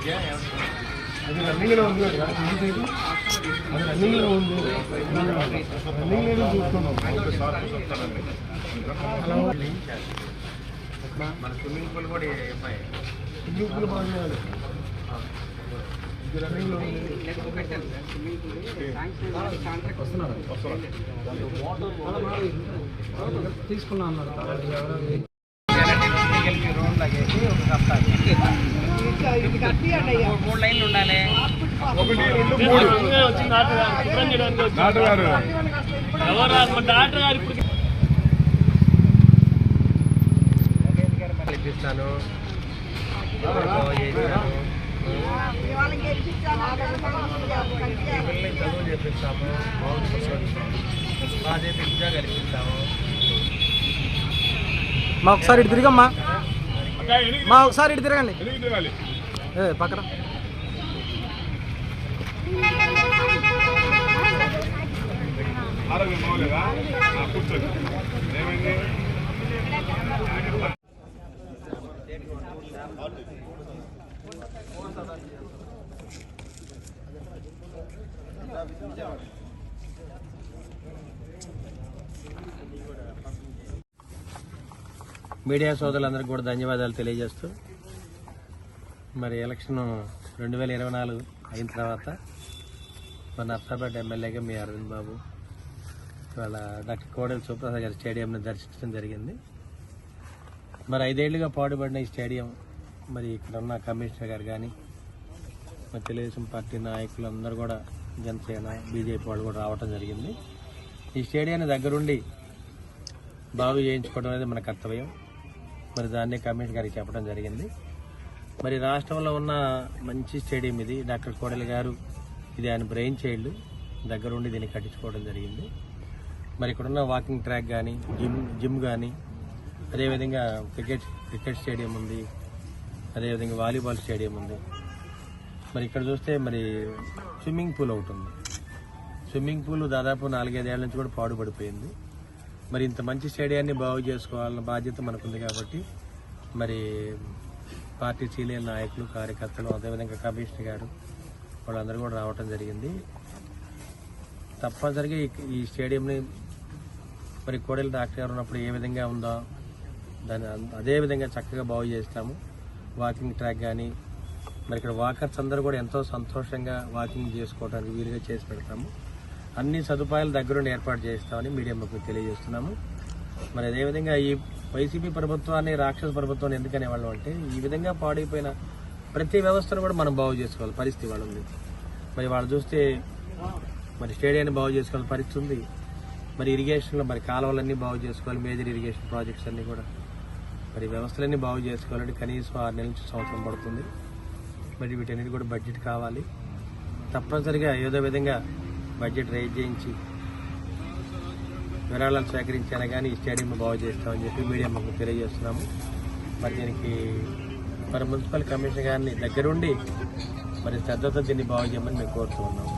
అది రన్నింగ్లో ఉంది కదా, అది రన్నింగ్లో ఉంది, రన్నింగ్లో చూస్తున్నాం. మన స్విమ్మింగ్ పూల్ కూడా స్విమ్మింగ్ పూల్ బాగున్నాడు, ఇది రన్నింగ్లో ఉంది. తీసుకున్నా అన్నారు రోడ్ లాగేసి ఒక సప్తాహం 3 లైన్లు ఉండాలి. 1 2 3 ఇప్పిస్తాను. చదువు చేపిస్తాము, బాగా చేపి ఉద్యోగాలు ఇప్పిస్తాము. మా ఒకసారి ఇటు తిరగమ్మా, మా ఒకసారి ఇటు తిరగండి పక్కన. మీడియా సోదరులందరికీ కూడా ధన్యవాదాలు తెలియజేస్తూ, మరి ఎలక్షన్ 2024 అయిన తర్వాత మన నర్సాపేట ఎమ్మెల్యేగా మీ అరవింద్ బాబు ఇవాళ డాక్టర్ కోడెల సుప్రసాద్ గారి స్టేడియంని దర్శించడం జరిగింది. మరి 5 ఏళ్లుగా పాటుపడిన ఈ స్టేడియం, మరి ఇక్కడ ఉన్న కమిషనర్ గారు కానీ, మరి తెలుగుదేశం పార్టీ నాయకులు అందరూ కూడా, జనసేన బీజేపీ వాళ్ళు కూడా రావడం జరిగింది. ఈ స్టేడియాన్ని దగ్గరుండి బాగు చేయించుకోవడం అనేది మన కర్తవ్యం. మరి దాన్ని కమిషనర్ గారికి చెప్పడం జరిగింది. మరి రాష్ట్రంలో ఉన్న మంచి స్టేడియం ఇది. డాక్టర్ కోడెల గారు ఇది ఆయన బ్రెయిన్ చైల్డ్, దగ్గరుండి దీన్ని కట్టించుకోవడం జరిగింది. మరి ఇక్కడున్న వాకింగ్ ట్రాక్ కానీ, జిమ్ కానీ, అదేవిధంగా క్రికెట్ స్టేడియం ఉంది, అదేవిధంగా వాలీబాల్ స్టేడియం ఉంది. మరి ఇక్కడ చూస్తే మరి స్విమ్మింగ్ పూల్ ఒకటి ఉంది. స్విమ్మింగ్ పూల్ దాదాపు 4-5 ఏళ్ల నుంచి కూడా పాడుపడిపోయింది. మరి ఇంత మంచి స్టేడియాన్ని బాగు చేసుకోవాలన్న బాధ్యత మనకుంది కాబట్టి, మరి పార్టీ సీనియర్ నాయకులు, కార్యకర్తలు, అదేవిధంగా కమిషనర్ గారు వాళ్ళందరూ కూడా రావటం జరిగింది. తప్పనిసరిగా ఈ స్టేడియంని మరి కోడెల డాక్టర్ గారు ఉన్నప్పుడు ఏ విధంగా ఉందో దాన్ని అదేవిధంగా చక్కగా బాగు చేస్తాము. వాకింగ్ ట్రాక్ కానీ, మరి ఇక్కడ వాకర్స్ అందరూ కూడా ఎంతో సంతోషంగా వాకింగ్ చేసుకోవడానికి వీలుగా చేసి పెడతాము. అన్ని సదుపాయాలు దగ్గరుండి ఏర్పాటు చేస్తామని మీడియా మాకు తెలియజేస్తున్నాము. మరి అదేవిధంగా ఈ వైసీపీ ప్రభుత్వాన్ని రాక్షస ప్రభుత్వాన్ని ఎందుకనేవాళ్ళం అంటే, ఈ విధంగా పాడైపోయిన ప్రతి వ్యవస్థను కూడా మనం బాగు చేసుకోవాలి పరిస్థితి వాళ్ళు ఉంది. మరి వాళ్ళు చూస్తే మరి స్టేడియాన్ని బాగు చేసుకోవాలి పరిస్థితి ఉంది. మరి ఇరిగేషన్లో మరి కాలువలన్నీ బాగు చేసుకోవాలి, మేజర్ ఇరిగేషన్ ప్రాజెక్ట్స్ అన్నీ కూడా, మరి వ్యవస్థలన్నీ బాగు చేసుకోవాలంటే కనీసం 6 నెలల నుంచి సంవత్సరం పడుతుంది. మరి వీటన్నిటి కూడా బడ్జెట్ కావాలి. తప్పనిసరిగా ఏదో విధంగా బడ్జెట్ రైజ్ చేయించి విరాళాలు సేకరించాను కానీ ఈ స్టేడియం బాగు చేస్తామని చెప్పి మీడియా మాకు తెలియజేస్తున్నాము. మరి దీనికి మరి మున్సిపల్ కమిషనర్ గారిని దగ్గరుండి మరి శ్రద్ధతో దీన్ని బాగు చేయమని మేము కోరుతూ ఉన్నాము.